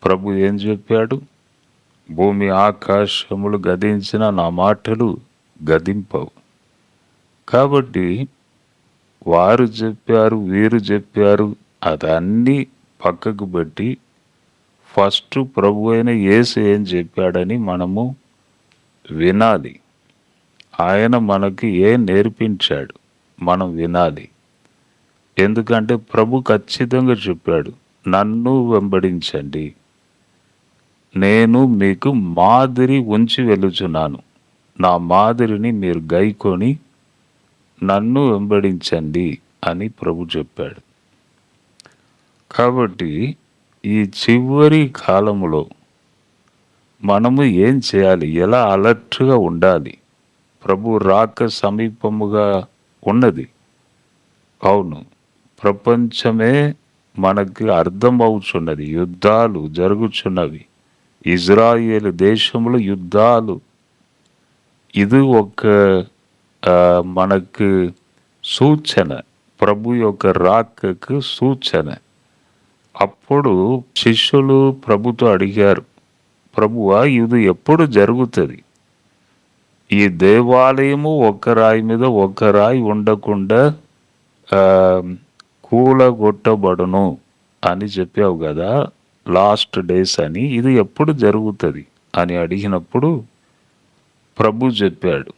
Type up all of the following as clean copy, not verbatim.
ప్రభు ఏం చెప్పాడు? భూమి ఆకాశములు గతించిన నా మాటలు గతింపవు. కాబట్టి వారు చెప్పారు, వీరు చెప్పారు, అదన్నీ పక్కకు పెట్టి ఫస్ట్ ప్రభు అయిన యేసు ఏం చెప్పాడని మనము వినాలి. ఆయన మనకి ఏం నేర్పించాడు మనం వినాలి. ఎందుకంటే ప్రభు ఖచ్చితంగా చెప్పాడు, నన్ను వెంబడించండి, నేను మీకు మాదిరి ఉంచి వెళుచున్నాను, నా మాదిరిని మీరు గైకొని నన్ను వెంబడించండి అని ప్రభు చెప్పాడు. కాబట్టి ఈ చివరి కాలములో మనము ఏం చేయాలి? ఎలా అలర్ట్గా ఉండాలి? ప్రభు రాక సమీపముగా ఉన్నది. అవును, ప్రపంచమే మనకి అర్థమవుచున్నది. యుద్ధాలు జరుగుచున్నవి. ఇజ్రాయేల్ దేశంలో యుద్ధాలు. ఇది ఒక మనకు సూచన, ప్రభు యొక్క రాకకు సూచన. అప్పుడు శిష్యులు ప్రభుతో అడిగారు, ప్రభువా ఇది ఎప్పుడు జరుగుతుంది? ఈ దేవాలయము ఒక రాయి మీద ఒక రాయి ఉండకుండా కూలగొట్టబడును అని చెప్పావు కదా, లాస్ట్ డేస్ అని, ఇది ఎప్పుడు జరుగుతుంది అని అడిగినప్పుడు ప్రభు చెప్పాడు,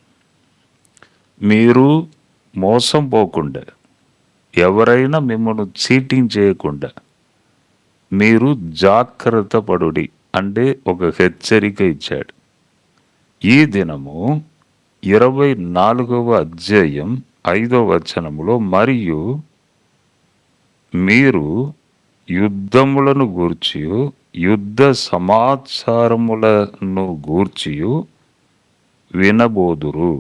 మీరు మోసం పోకుండా, ఎవరైనా మిమ్మల్ని చీటింగ్ చేయకుండా మీరు జాగ్రత్త పడుడి అంటే ఒక హెచ్చరిక ఇచ్చాడు. ఈ దినము 24వ అధ్యాయం 5వ వచనములో, మరియు మీరు యుద్ధములను గూర్చియు యుద్ధ సమాచారములను గూర్చియు వినబోదురు.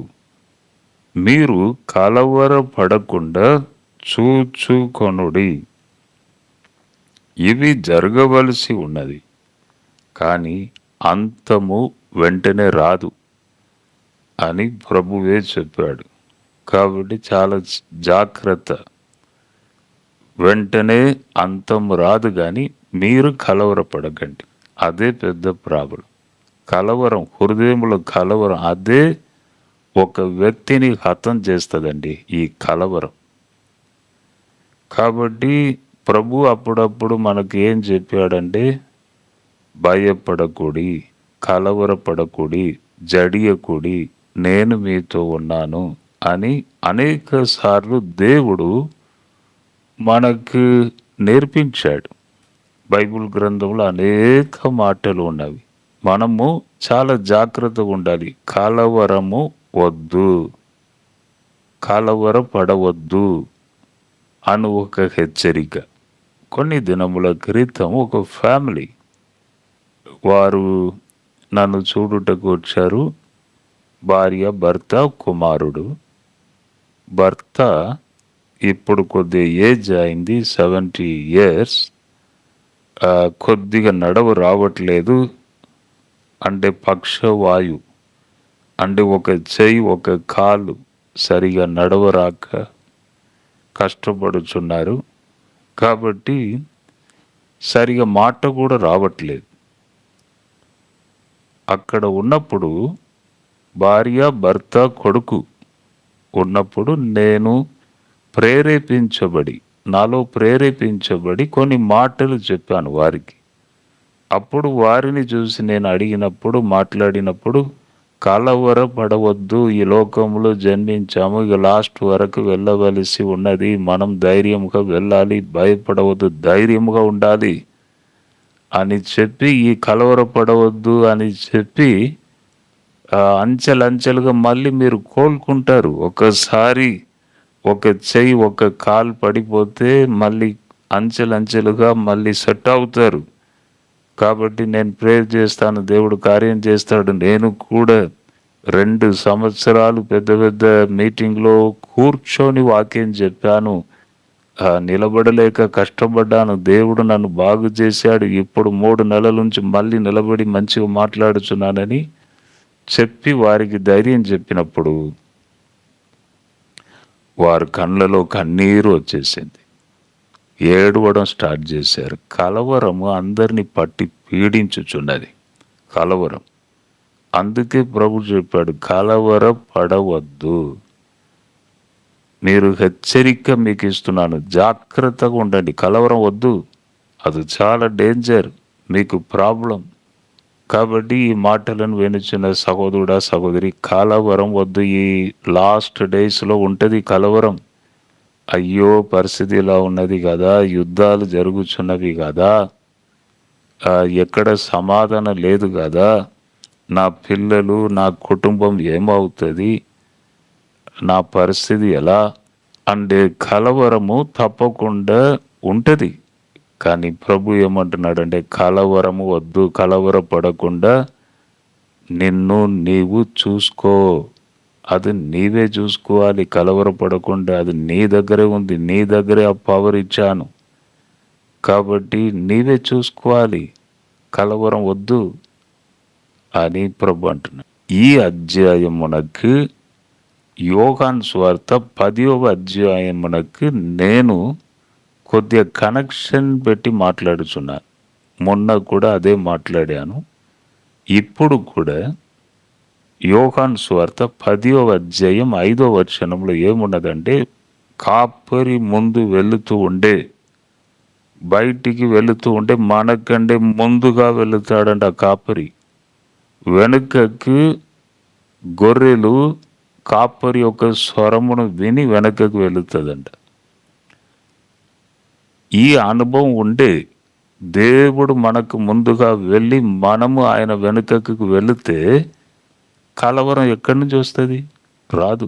మీరు కలవరపడకుండా చూచుకొనుడి. ఇవి జరగవలసి ఉన్నది, కానీ అంతము వెంటనే రాదు అని ప్రభువే చెప్పాడు. కాబట్టి చాలా జాగ్రత్త. వెంటనే అంతం రాదు, కానీ మీరు కలవరపడకండి. అదే పెద్ద ప్రాబ్లం. కలవరం, హృదయంలో కలవరం, అదే ఒక వ్యక్తిని హతం చేస్తుందండి, ఈ కలవరం. కాబట్టి ప్రభు అప్పుడప్పుడు మనకి ఏం చెప్పాడంటే, భయపడకుడి, కలవరపడకుడి, జడియకుడి, నేను మీతో ఉన్నాను అని అనేక సార్లు దేవుడు మనకు నేర్పించాడు. బైబిల్ గ్రంథంలో అనేక మాటలు ఉన్నవి. మనము చాలా జాగ్రత్తగా ఉండాలి. కలవరము వద్దు, కలవరపడవద్దు అను ఒక హెచ్చరిక. కొన్ని దినముల క్రితం ఒక ఫ్యామిలీ వారు నన్ను చూడుటకు వచ్చారు. భార్య, భర్త, కుమారుడు. భర్త ఇప్పుడు కొద్దిగా ఏజ్ అయింది, 70 years. కొద్దిగా నడవ రావట్లేదు, అంటే పక్షవాయు, అంటే ఒక చెయ్యి ఒక కాలు సరిగా నడవరాక కష్టపడుచున్నారు. కాబట్టి సరిగా మాట కూడా రావట్లేదు. అక్కడ ఉన్నప్పుడు భార్య, భర్త, కొడుకు ఉన్నప్పుడు నేను నాలో ప్రేరేపించబడి కొన్ని మాటలు చెప్పాను వారికి. అప్పుడు వారిని చూసి నేను అడిగినప్పుడు, మాట్లాడినప్పుడు, కలవరపడవద్దు, ఈ లోకంలో జన్మించాము, ఇక లాస్ట్ వరకు వెళ్ళవలసి ఉన్నది, మనం ధైర్యంగా వెళ్ళాలి, భయపడవద్దు, ధైర్యంగా ఉండాలి అని చెప్పి, ఈ కలవరపడవద్దు అని చెప్పి అంచెలంచెలుగా మళ్ళీ మీరు కోలుకుంటారు. ఒకసారి ఒక చెయ్యి ఒక కాలు పడిపోతే మళ్ళీ అంచెలంచెలుగా మళ్ళీ సెట్ అవుతారు. కాబట్టి నేను ప్రేయర్ చేస్తాను, దేవుడు కార్యం చేస్తాడు. నేను కూడా 2 సంవత్సరాలు పెద్ద పెద్ద మీటింగ్లో కూర్చొని వాక్యం చెప్పాను. నిలబడలేక కష్టపడ్డాను. దేవుడు నన్ను బాగు చేశాడు. ఇప్పుడు 3 నెలల నుంచి మళ్ళీ నిలబడి మంచిగా మాట్లాడుచున్నానని చెప్పి వారికి ధైర్యం చెప్పినప్పుడు వారి కళ్ళలో కన్నీరు వచ్చేసింది. ఏడవడం స్టార్ట్ చేశారు. కలవరము అందరిని పట్టి పీడించుచున్నది. కలవరం. అందుకే ప్రభు చెప్పాడు, కలవర పడవద్దు. మీరు హెచ్చరిక మీకు ఇస్తున్నాను, జాగ్రత్తగా ఉండండి. కలవరం వద్దు, అది చాలా డేంజర్, మీకు ప్రాబ్లం. కాబట్టి ఈ మాటలను వినుచున్న సహోదరుడా సహోదరి, కలవరం వద్దు. ఈ లాస్ట్ డేస్లో ఉంటుంది కలవరం. అయ్యో పరిస్థితి ఇలా ఉన్నది కదా, యుద్ధాలు జరుగుచున్నవి కదా, ఎక్కడ సమాధానం లేదు కదా, నా పిల్లలు నా కుటుంబం ఏమవుతుంది, నా పరిస్థితి ఎలా అంటే కలవరము తప్పకుండా ఉంటుంది. కానీ ప్రభు ఏమంటున్నాడంటే, కలవరము వద్దు, కలవరపడకుండా నిన్ను నీవు చూసుకో. అది నీవే చూసుకోవాలి. కలవరపడకుండా, అది నీ దగ్గరే ఉంది, నీ దగ్గరే ఆ పవర్ ఇచ్చాను కాబట్టి నీవే చూసుకోవాలి. కలవరం వద్దు అని ప్రభు అంటున్నాడు. ఈ అధ్యాయమునకు యోహాను సువార్త 10వ అధ్యాయమునకు నేను కొద్దిగా కనెక్షన్ పెట్టి మాట్లాడుచున్నాను. మొన్న కూడా అదే మాట్లాడాను. ఇప్పుడు కూడా యోహాను సువార్త 10వ అధ్యాయం 5వ వచనంలో ఏమున్నదంటే, కాపరి ముందు వెళుతూ ఉండే, బయటికి వెళుతూ ఉంటే మనకంటే ముందుగా వెళుతాడంట ఆ కాపరి. వెనుకకు గొర్రెలు కాపరి యొక్క స్వరమును విని వెనుకకు వెళుతుందంట. ఈ అనుభవం ఉండే దేవుడు మనకు ముందుగా వెళ్ళి మనము ఆయన వెనుకకు వెళితే కలవరం ఎక్కడి నుంచి వస్తుంది? రాదు.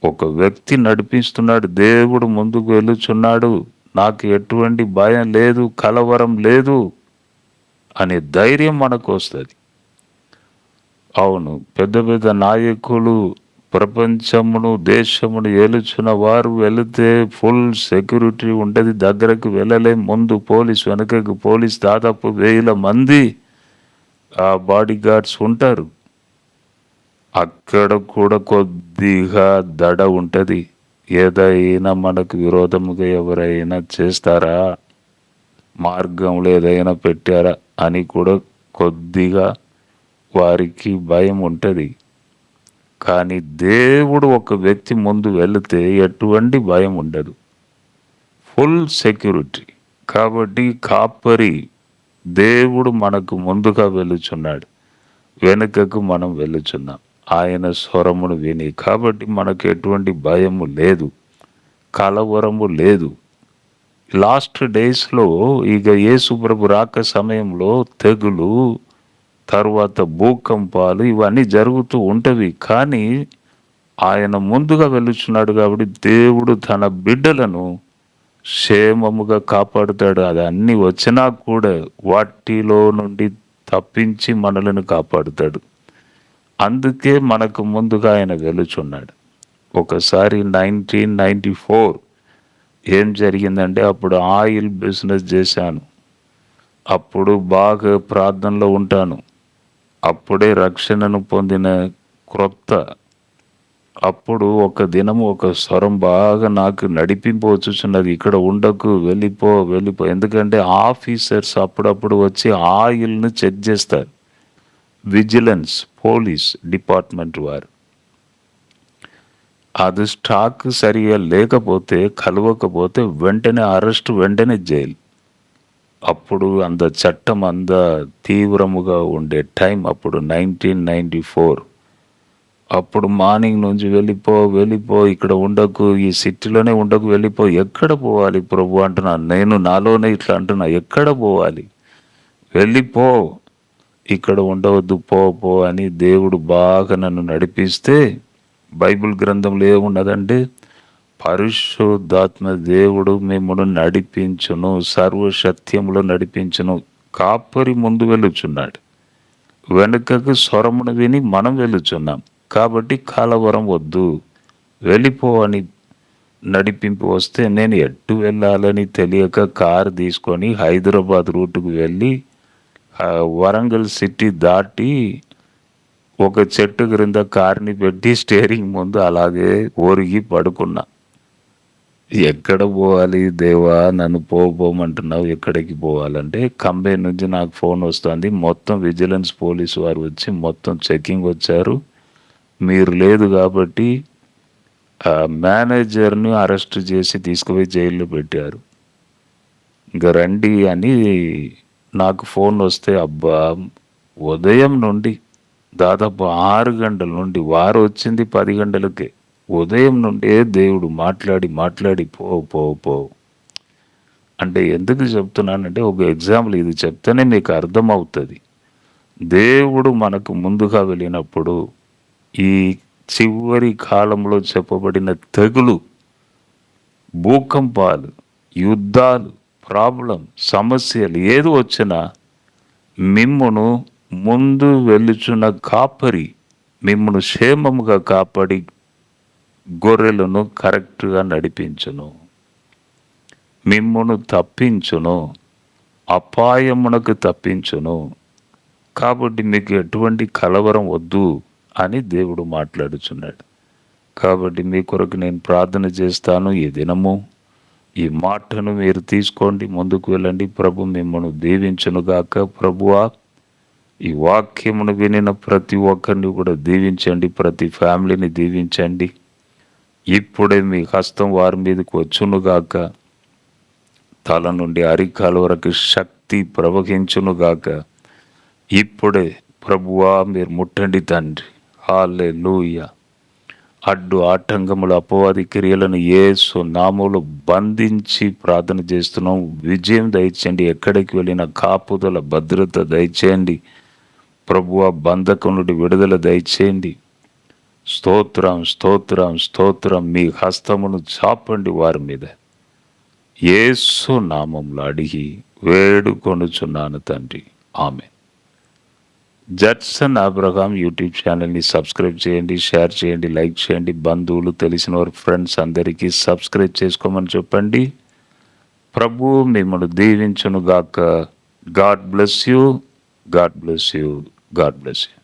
ఒక వ్యక్తి నడిపిస్తున్నాడు, దేవుడు ముందుకు వెళ్ళుచున్నాడు, నాకు ఎటువంటి భయం లేదు, కలవరం లేదు అనే ధైర్యం మనకు వస్తుంది. అవును, పెద్ద పెద్ద నాయకులు, ప్రపంచమును దేశమును ఏలుచున్న వారు వెళితే ఫుల్ సెక్యూరిటీ ఉంటుంది, దగ్గరకు వెళ్ళలేం. ముందు పోలీస్, వెనుకకు పోలీస్, దాదాపు 1000 మంది ఆ బాడీ గార్డ్స్ ఉంటారు. అక్కడ కూడా కొద్దిగా దడ ఉంటుంది. ఏదైనా మనకు విరోధముగా ఎవరైనా చేస్తారా, మార్గంలో ఏదైనా పెట్టారా అని కూడా కొద్దిగా వారికి భయం ఉంటుంది. కానీ దేవుడు ఒక వ్యక్తి ముందు వెళితే ఎటువంటి భయం ఉండదు, ఫుల్ సెక్యూరిటీ. కాబట్టి కాపరి దేవుడు మనకు ముందుగా వెళ్ళుచున్నాడు, వెనుకకు మనం వెళ్ళుచున్నాం ఆయన స్వరమును విని. కాబట్టి మనకు ఎటువంటి భయము లేదు, కలవరము లేదు. లాస్ట్ డేస్లో ఇక యేసు ప్రభు రాక సమయంలో తెగులు, తర్వాత భూకంపాలు ఇవన్నీ జరుగుతూ ఉంటవి. కానీ ఆయన ముందుగా వెళ్ళుచున్నాడు కాబట్టి దేవుడు తన బిడ్డలను క్షేమముగా కాపాడుతాడు. అది అన్ని వచ్చినా కూడా వాటిలో నుండి తప్పించి మనలను కాపాడుతాడు. అందుకే మనకు ముందుగా ఆయన వెళుచున్నాడు. ఒకసారి 1994 ఏం జరిగిందంటే, అప్పుడు ఆయిల్ బిజినెస్ చేశాను. అప్పుడు బాగా ప్రార్థనలో ఉంటాను. అప్పుడే రక్షణను పొందిన క్రొత్త. అప్పుడు ఒక దినము ఒక స్వరం బాగా నాకు నడిపింపవచ్చుచున్నది, ఇక్కడ ఉండకు, వెళ్ళిపో వెళ్ళిపో. ఎందుకంటే ఆఫీసర్స్ అప్పుడప్పుడు వచ్చి ఆయిల్ను చెక్ చేస్తారు, విజిలెన్స్ పోలీస్ డిపార్ట్మెంట్ వారు. అది స్టాక్ సరిగా లేకపోతే, కలవకపోతే వెంటనే అరెస్ట్, వెంటనే జైలు. అప్పుడు అంత చట్టం అంత తీవ్రముగా ఉండే టైం అప్పుడు 1994. అప్పుడు మార్నింగ్ నుంచి వెళ్ళిపో వెళ్ళిపో, ఇక్కడ ఉండకు, ఈ సిటీలోనే ఉండకు, వెళ్ళిపో. ఎక్కడ పోవాలి ప్రభు అంటున్నాను నేను, నాలోనే ఇట్లా అంటున్నా, ఎక్కడ పోవాలి, వెళ్ళిపో, ఇక్కడ ఉండవద్దు, పో పో అని దేవుడు బాగా నన్ను నడిపిస్తే, బైబిల్ గ్రంథంలో ఏమున్నదంటే, పరిశుద్ధాత్మ దేవుడు మిమ్మల్ని నడిపించును, సర్వసత్యములో నడిపించును. కాపరి ముందు వెళ్ళుచున్నాడు, వెనుకకు స్వరమును విని మనం వెళ్ళుచున్నాం. కాబట్టి కలవరం వద్దు, వెళ్ళిపో అని నడిపింపు వస్తే, నేను ఎటు వెళ్ళాలని తెలియక కారు తీసుకొని హైదరాబాద్ రూటుకు వెళ్ళి వరంగల్ సిటీ దాటి ఒక చెట్టు క్రింద కార్ని పెట్టి స్టీరింగ్ ముందు అలాగే ఒరిగి పడుకున్నా. ఎక్కడ పోవాలి దేవా, నన్ను పోమంటున్నావు, ఎక్కడికి పోవాలంటే కంబైన్ నుంచి నాకు ఫోన్ వస్తుంది, మొత్తం విజిలెన్స్ పోలీసు వారు వచ్చి మొత్తం చెకింగ్ వచ్చారు, మీరు లేదు కాబట్టి ఆ మేనేజర్ని అరెస్ట్ చేసి తీసుకుపోయి జైల్లో పెట్టారు, ఇంకా రండి అని నాకు ఫోన్ వస్తే, అబ్బా ఉదయం నుండి దాదాపు 6 గంటల నుండి, వారు వచ్చింది 10 గంటలకే, ఉదయం నుండే దేవుడు మాట్లాడి మాట్లాడి పో పో పో అంటే ఎందుకు చెప్తున్నానంటే, ఒక ఎగ్జాంపుల్ ఇది చెప్తేనే మీకు అర్థమవుతుంది. దేవుడు మనకు ముందుగా వెళ్ళినప్పుడు ఈ చివరి కాలంలో చెప్పబడిన తెగులు, భూకంపాలు, యుద్ధాలు, ప్రాబ్లం, సమస్యలు ఏది వచ్చినా మిమ్మును ముందు వెళ్ళుచున్న కాపరి మిమ్మును క్షేమముగా కాపాడి గొర్రెలను కరెక్ట్గా నడిపించును, మిమ్మును తప్పించును, అపాయమునకు తప్పించును. కాబట్టి మీకు ఎటువంటి కలవరం వద్దు అని దేవుడు మాట్లాడుచున్నాడు. కాబట్టి మీ కొరకు నేను ప్రార్థన చేస్తాను. ఈ దినము ఈ మాటను మీరు తీసుకోండి, ముందుకు వెళ్ళండి. ప్రభు మిమ్మల్ని దీవించునుగాక. ప్రభువా, ఈ వాక్యమును వినిన ప్రతి ఒక్కరిని కూడా దీవించండి, ప్రతి ఫ్యామిలీని దీవించండి. ఇప్పుడే మీ హస్తం వారి మీదకి వచ్చునుగాక, తల నుండి అరికాల వరకు శక్తి ప్రవహించునుగాక. ఇప్పుడే ప్రభువా మీరు ముట్టండి తండ్రి. హల్లెలూయా. అడ్డు ఆటంకముల అపవాది క్రియలను యేసు నామములో బంధించి ప్రార్థన చేస్తున్నాం. విజయం దయచేయండి, ఎక్కడికి వెళ్ళిన కాపుదల భద్రత దయచేయండి. ప్రభువా బంధకం నుండి విడుదల దయచేయండి. స్తోత్రం స్తోత్రం స్తోత్రం. మీ హస్తమును చాపండి వారి మీద, యేసు నామములో అడిగి వేడుకొనుచున్నాను తండ్రి, ఆమేన్. జడ్సన్ అబ్రహాం యూట్యూబ్ ఛానల్ని సబ్స్క్రైబ్ చేయండి, షేర్ చేయండి, లైక్ చేయండి. బంధువులు, తెలిసిన వారి ఫ్రెండ్స్ అందరికీ సబ్స్క్రైబ్ చేసుకోమని చెప్పండి. ప్రభు మిమ్మల్ని దీవించునుగాక. God bless you, God bless you, God bless you.